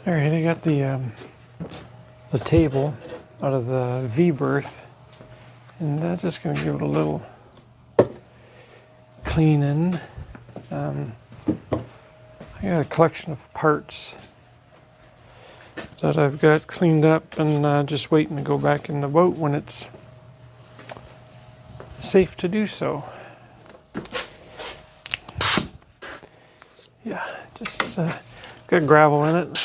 All right, I got the table out of the V berth, and just gonna give it a little cleaning. I got a collection of parts that I've got cleaned up and just waiting to go back in the boat when it's safe to do so. Yeah, just got gravel in it.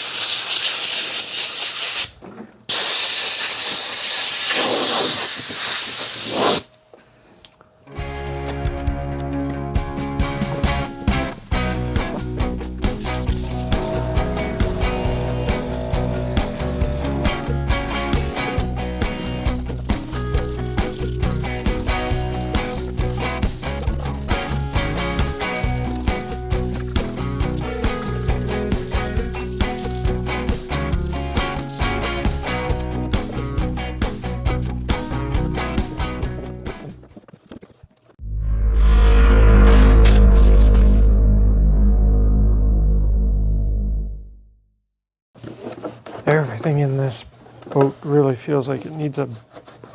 Everything in this boat really feels like it needs a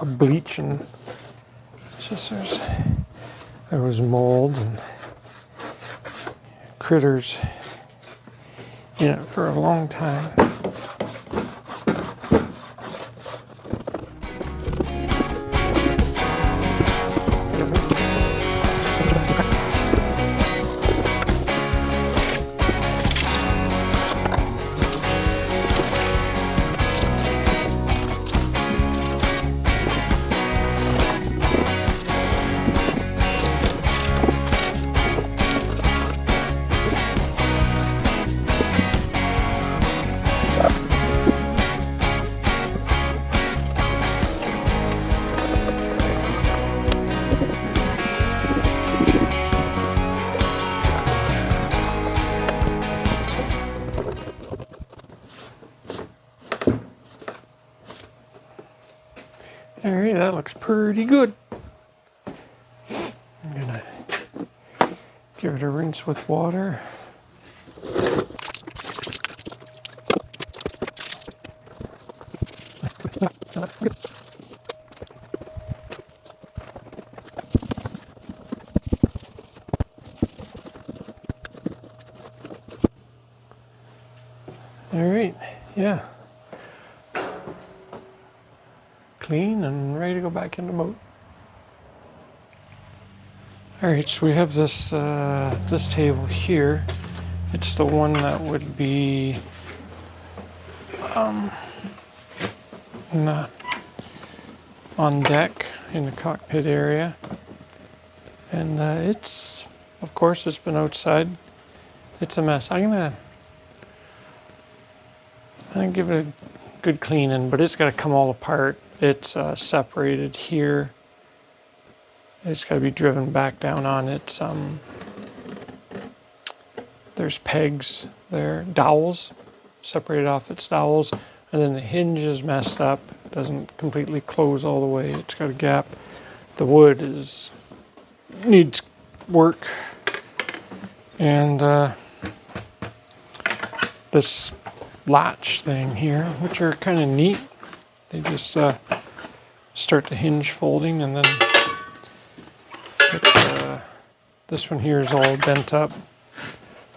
bleach, and it's just there was mold and critters in it for a long time. All right, that looks pretty good. I'm gonna give it a rinse with water. All right, yeah. Clean and ready to go back in the boat. All right, so we have this this table here. It's the one that would be on deck in the cockpit area, and it's, of course, it's been outside. It's a mess. I'm gonna give it a good cleaning, but it's got to come all apart. It's separated here. It's got to be driven back down on its there's pegs there, dowels, separated off its dowels, and then the hinge is messed up, doesn't completely close all the way. It's got a gap. The wood needs work, and this latch thing here, which are kind of neat. They just start the hinge folding, and then this one here is all bent up.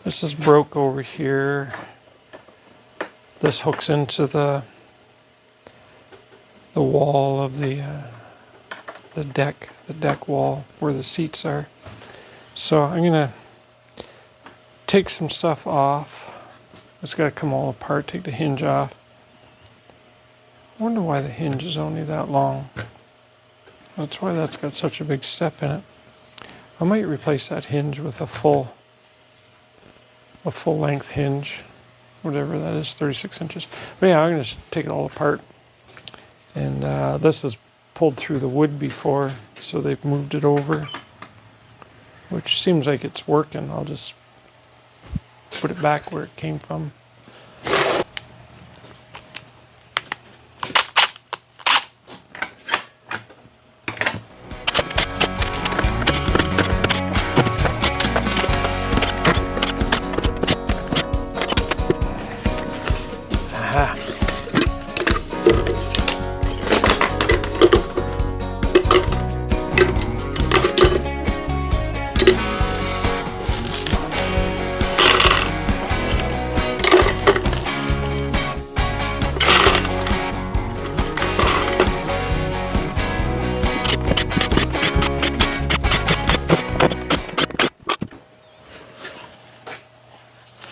This is broke over here. This hooks into the wall of the deck wall where the seats are. So I'm gonna take some stuff off. It's got to come all apart, take the hinge off. I wonder why the hinge is only that long. That's why that's got such a big step in it. I might replace that hinge with a full length hinge, whatever that is, 36 inches. But yeah, I'm going to take it all apart. And this is pulled through the wood before, so they've moved it over, which seems like it's working. I'll just put it back where it came from.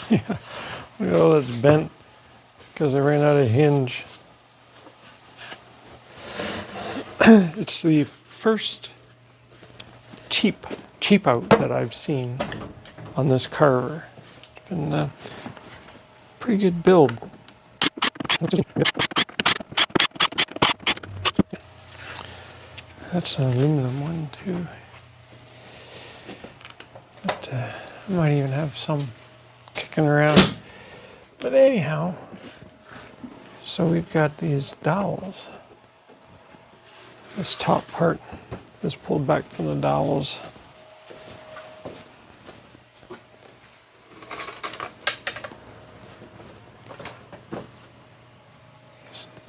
Yeah, look at all that's bent because I ran out of hinge. It's the first cheap out that I've seen on this Carver. It's been a pretty good build. That's an aluminum one too. But I might even have some kicking around. But anyhow, so we've got these dowels. This top part is pulled back from the dowels.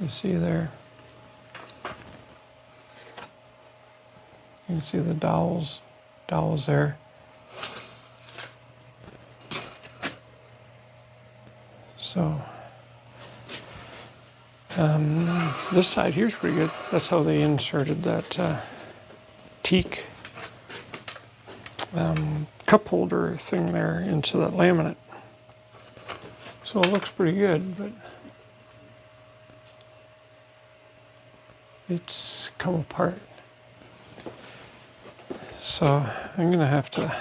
You see there? You can see the dowels there. So this side here's pretty good. That's how they inserted that teak cup holder thing there into that laminate. So it looks pretty good, but it's come apart. So I'm gonna have to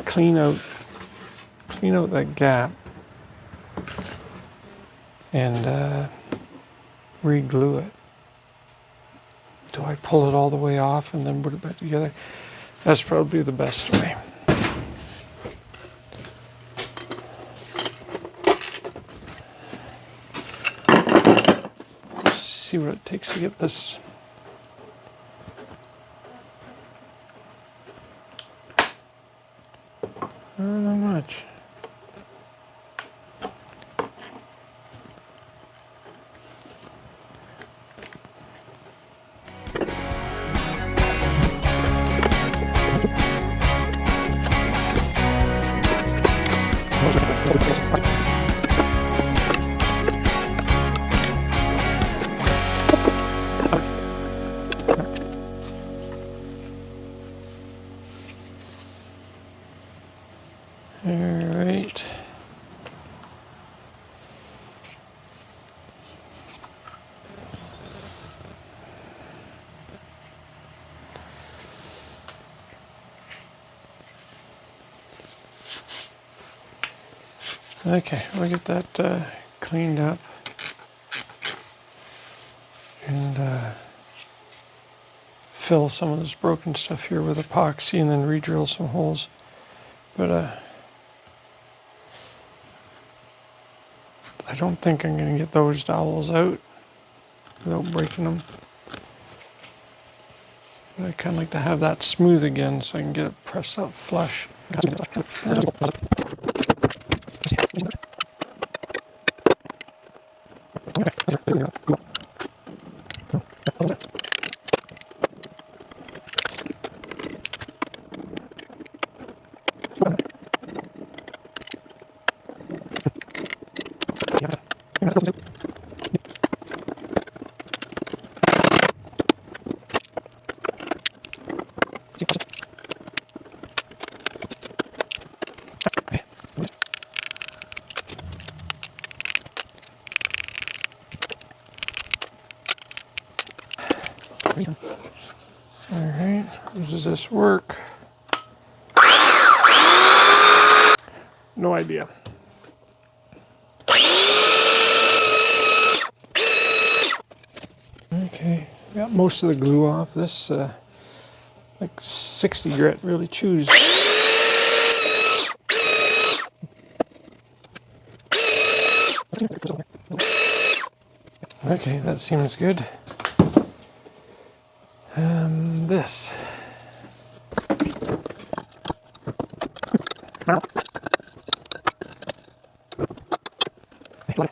clean out that gap and re-glue it. Do I pull it all the way off and then put it back together? That's probably the best way. Let's see what it takes to get this. Not much. All right. Okay, we'll get that cleaned up and fill some of this broken stuff here with epoxy and then re-drill some holes. But I don't think I'm going to get those dowels out without breaking them. But I kind of like to have that smooth again so I can get it pressed up flush. All right, does this work? No idea. Okay, got most of the glue off. This like 60 grit really chews. Okay, that seems good. This. I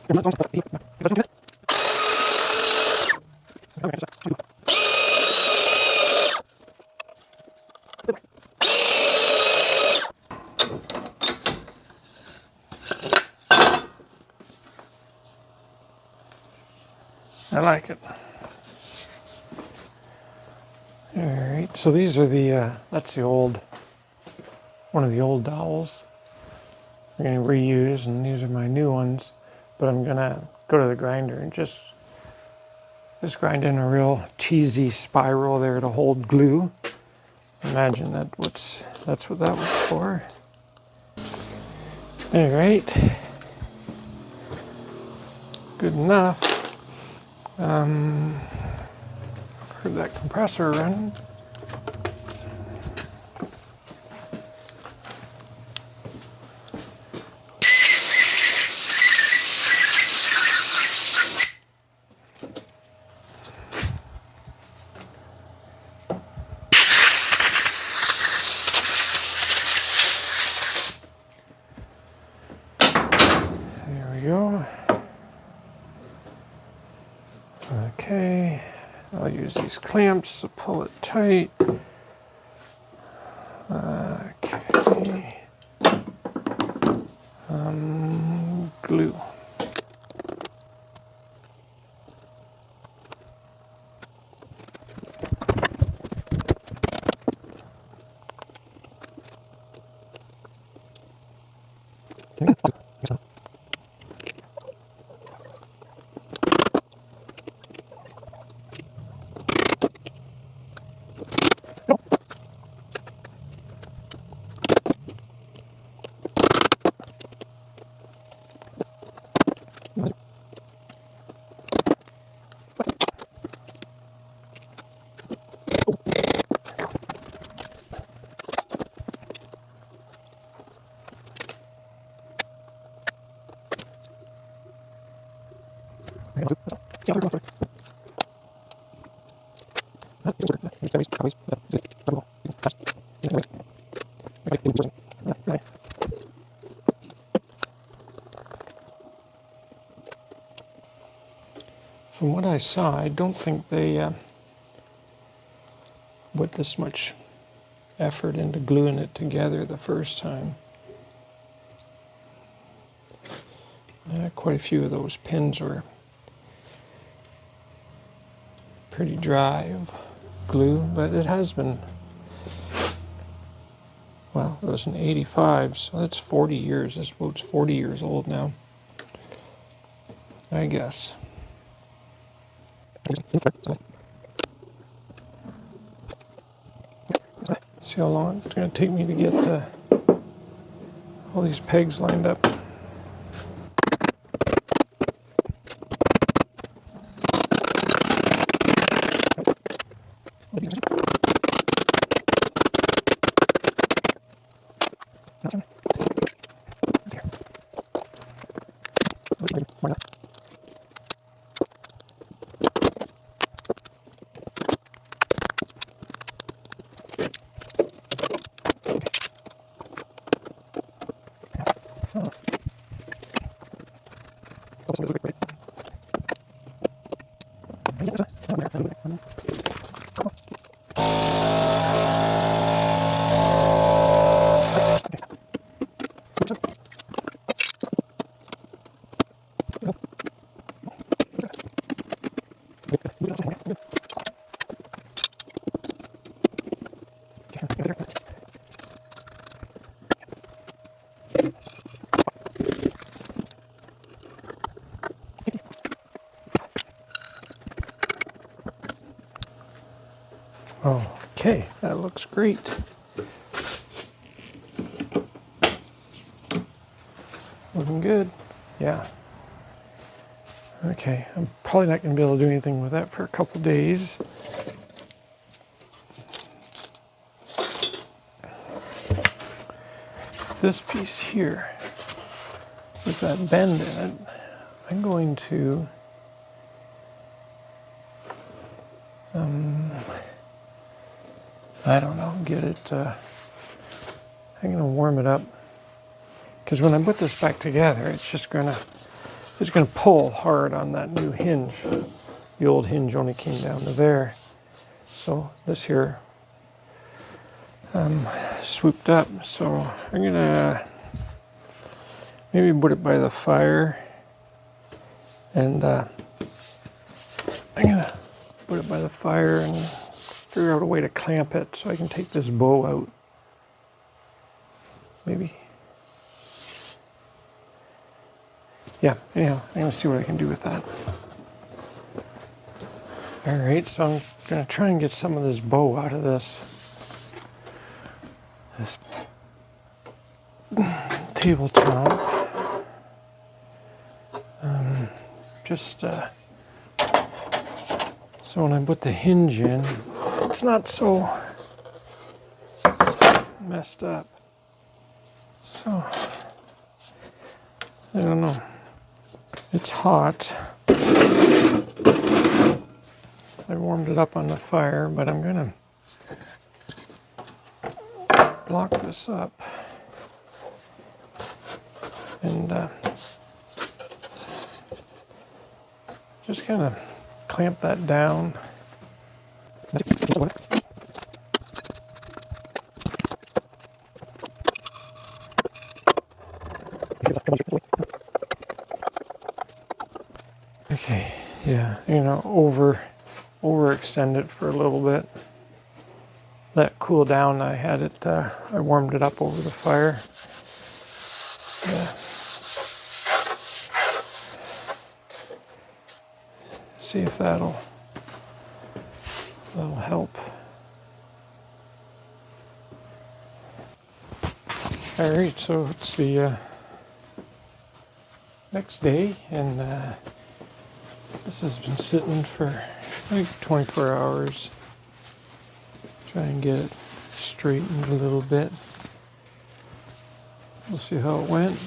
like it. All right, so these are the, that's the old, one of the old dowels I'm going to reuse, and these are my new ones. But I'm going to go to the grinder and just grind in a real cheesy spiral there to hold glue. Imagine that's what that was for. All right, good enough. Heard that compressor running. There we go. Okay, I'll use these clamps to pull it tight. Okay. Glue. From what I saw, I don't think they put this much effort into gluing it together the first time. Quite a few of those pins were pretty dry of glue, but it has been, well, it was an 85, so that's 40 years. This boat's 40 years old now, I guess. See how long it's going to take me to get all these pegs lined up. Okay, that looks great. Looking good. Yeah. Okay, I'm probably not going to be able to do anything with that for a couple days. This piece here, with that bend in it, I'm going to I don't know, get it, I'm going to warm it up, because when I put this back together, it's just going to it's going to pull hard on that new hinge. The old hinge only came down to there. So this here swooped up. So I'm going to maybe put it by the fire. And I'm going to put it by the fire and figure out a way to clamp it so I can take this bow out. Maybe. Yeah, anyhow, I'm going to see what I can do with that. All right, so I'm going to try and get some of this bow out of this tabletop. So when I put the hinge in, it's not so messed up. So, I don't know. It's hot. I warmed it up on the fire, but I'm going to block this up and just kind of clamp that down. Okay, yeah, overextend it for a little bit. Let it cool down. I had it, I warmed it up over the fire. Yeah. See if that'll help. All right, so it's the next day, and this has been sitting for like 24 hours. Try and get it straightened a little bit. We'll see how it went.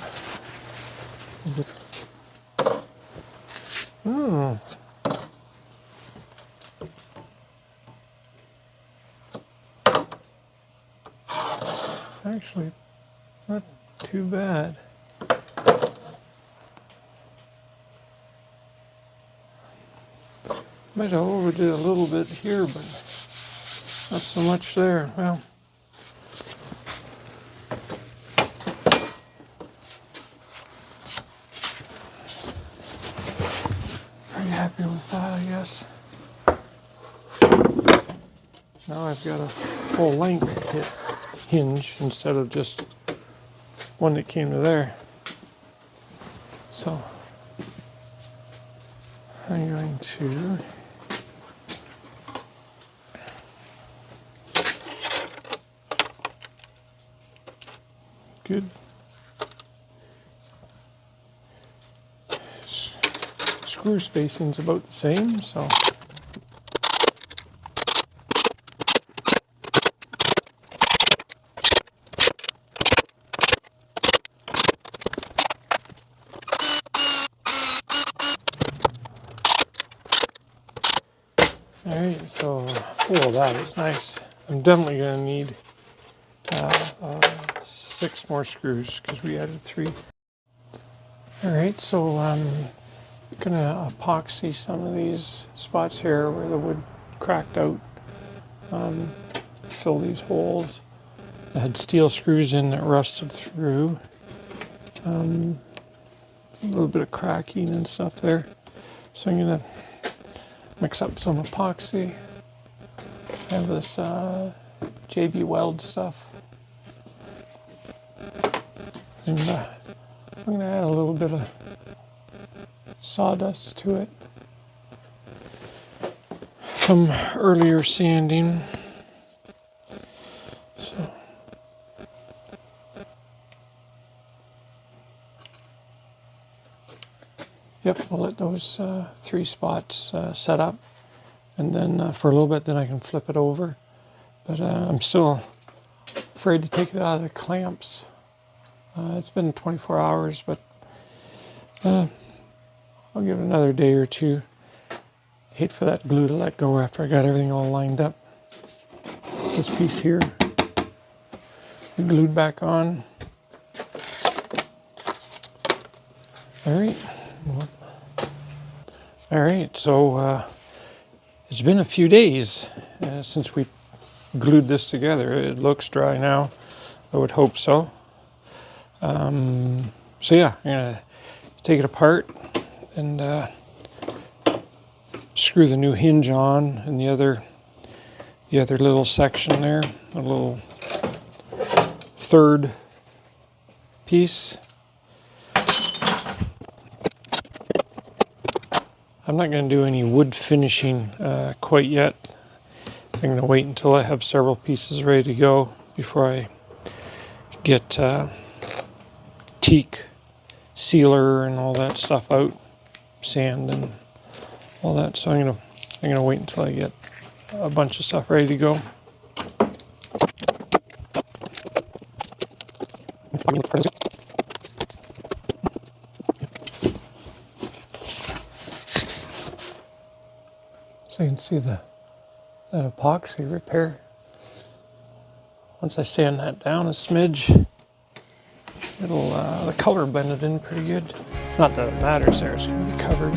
Actually, not too bad. Might have overdid a little bit here, but not so much there. Well, pretty happy with that, I guess. Now I've got a full length hinge instead of just one that came to there. So I'm going to good. Screw spacing's about the same, so alright, so that is nice. I'm definitely going to need 6 more screws because we added 3. Alright, so I'm going to epoxy some of these spots here where the wood cracked out. Fill these holes. I had steel screws in that rusted through. A little bit of cracking and stuff there. So I'm going to mix up some epoxy. I have this JB Weld stuff. And I'm going to add a little bit of sawdust to it from earlier sanding. So yep, I'll let those 3 spots set up, and then for a little bit, then I can flip it over. But I'm still afraid to take it out of the clamps. It's been 24 hours, but I'll give it another day or 2. Hate for that glue to let go after I got everything all lined up. This piece here, glued back on. All right, All right, so it's been a few days since we glued this together. It looks dry now. I would hope so. So yeah, I'm gonna take it apart and screw the new hinge on, and the other little section there, a little third piece. I'm not going to do any wood finishing quite yet. I'm going to wait until I have several pieces ready to go before I get teak sealer and all that stuff out, sand and all that. So I'm gonna wait until I get a bunch of stuff ready to go. So you can see that epoxy repair. Once I sand that down a smidge, it'll the color blended in pretty good. Not that it matters there, it's going to be covered.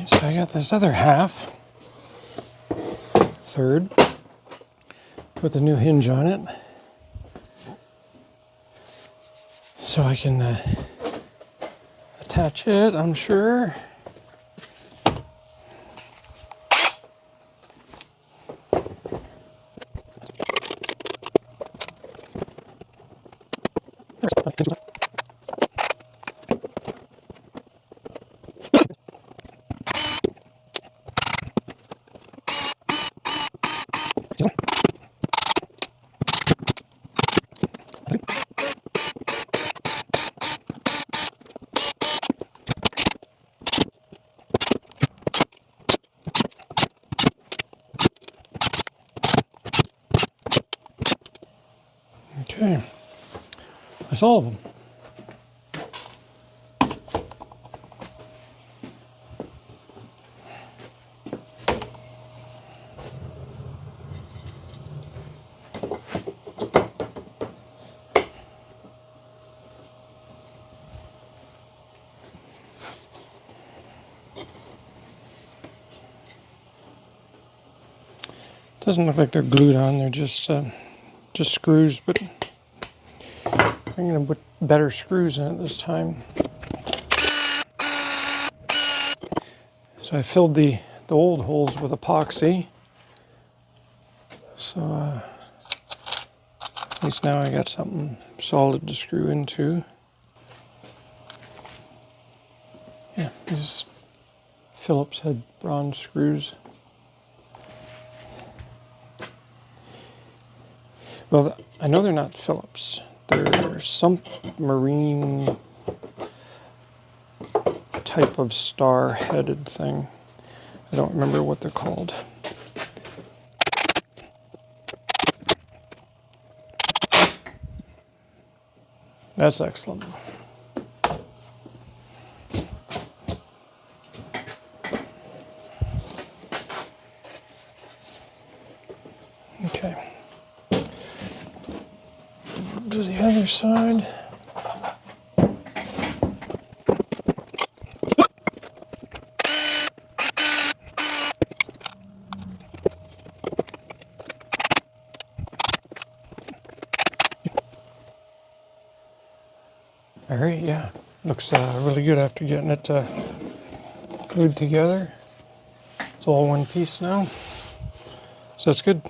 So I got this other half, third, with a new hinge on it. So I can attach it, I'm sure. Okay, that's all of them. Doesn't look like they're glued on, they're just screws, but I'm going to put better screws in it this time. So I filled the old holes with epoxy. So at least now I got something solid to screw into. Yeah, these Phillips head bronze screws. Well, I know they're not Phillips. They're some marine type of star-headed thing. I don't remember what they're called. That's excellent. Okay. Do the other side. All right, yeah, looks really good after getting it glued together. It's all one piece now, so that's good.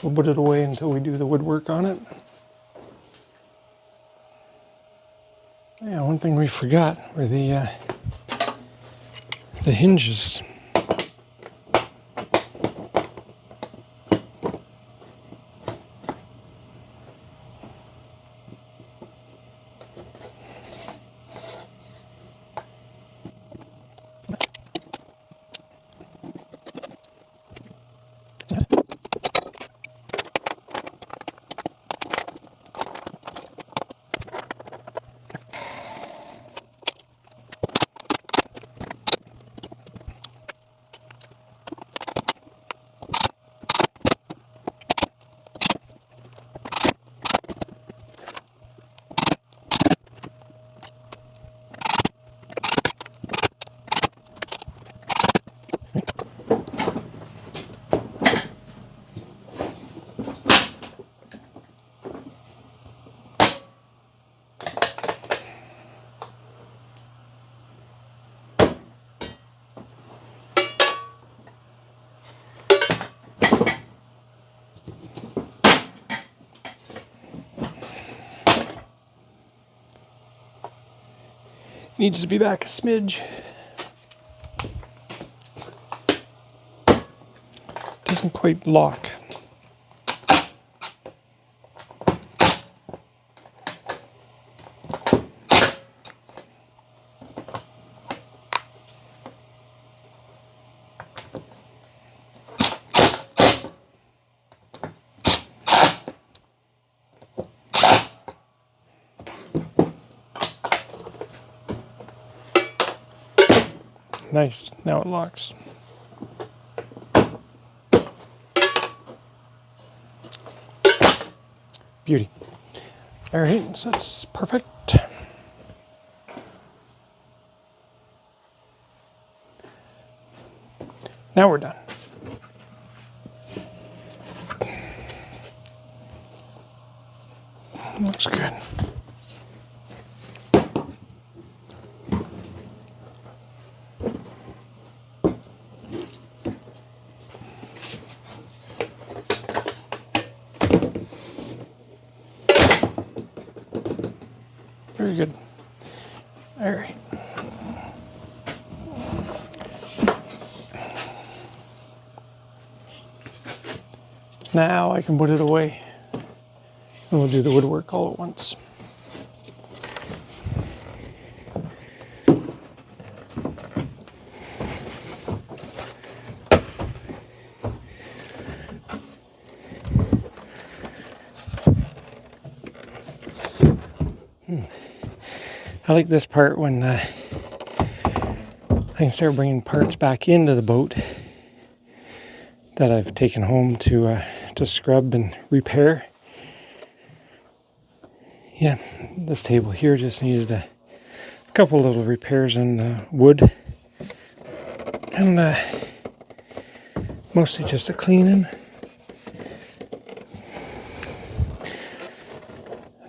We'll put it away until we do the woodwork on it. Yeah, one thing we forgot were the hinges. Needs to be back a smidge. Doesn't quite lock. Nice, now it locks. Beauty. All right, so that's perfect. Now we're done. Looks good. Very good. All right. Now I can put it away and we'll do the woodwork all at once. I like this part when I can start bringing parts back into the boat that I've taken home to scrub and repair. Yeah, this table here just needed a couple little repairs on wood and mostly just a cleaning.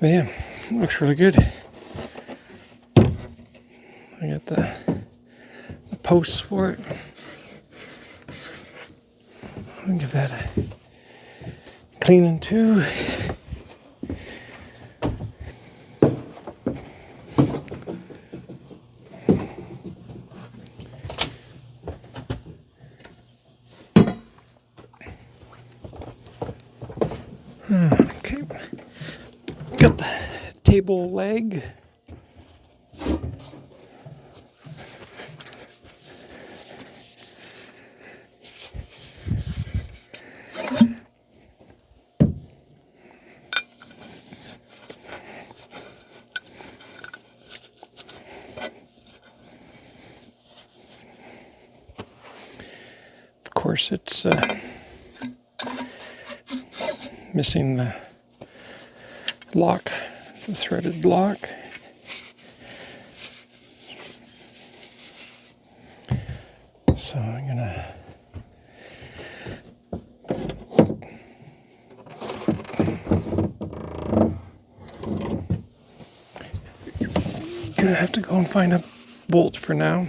But yeah, looks really good. I got the posts for it. I'll give that a cleaning too. Okay, got the table leg. course, it's missing the lock, the threaded lock. So I'm gonna have to go and find a bolt for now.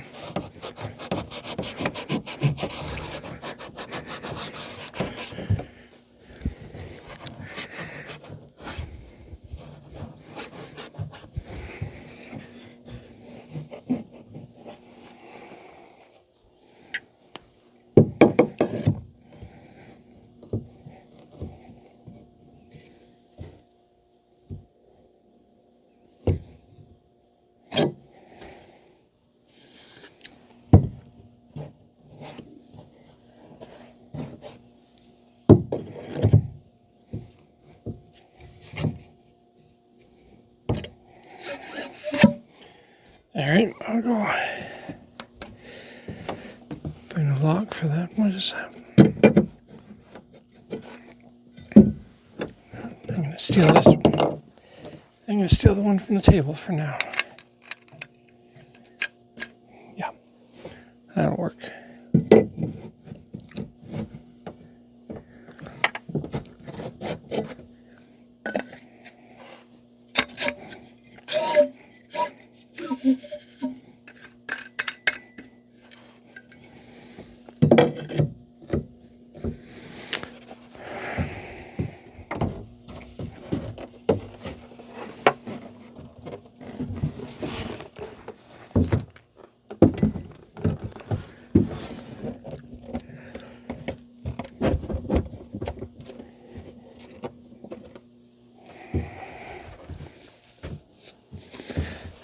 Alright, I'll go find a lock for that. What is that? I'm going to steal this. I'm going to steal the one from the table for now. Yeah, that'll work.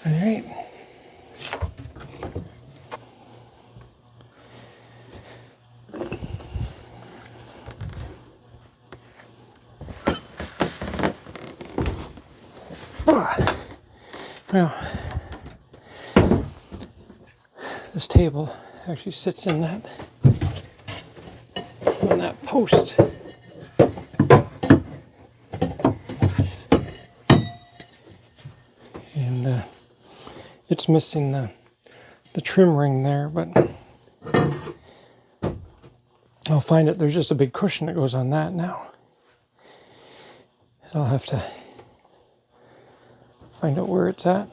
Alright. Well, this table actually sits in that, on that post. And it's missing the trim ring there, but I'll find it. There's just a big cushion that goes on that now. I'll have to find out where it's at.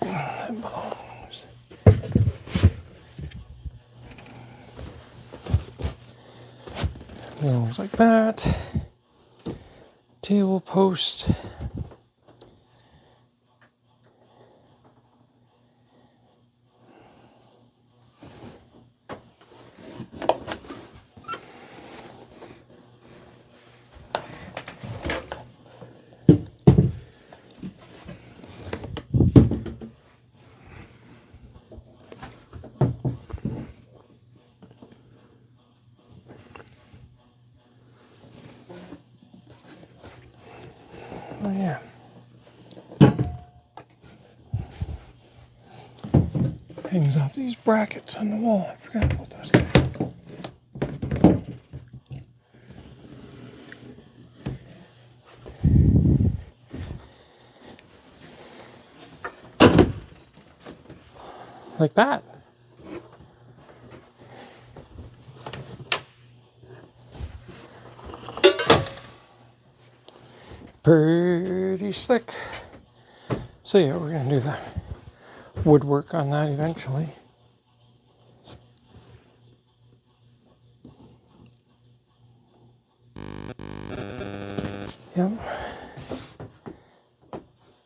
That belongs. Belongs like that. Table post. Oh yeah. Hangs off these brackets on the wall. I forgot about those guys. Like that. Pretty slick. So yeah, we're gonna do the woodwork on that eventually. Yep.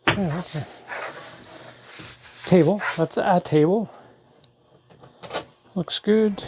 So yeah, that's a table. That's a table. Looks good.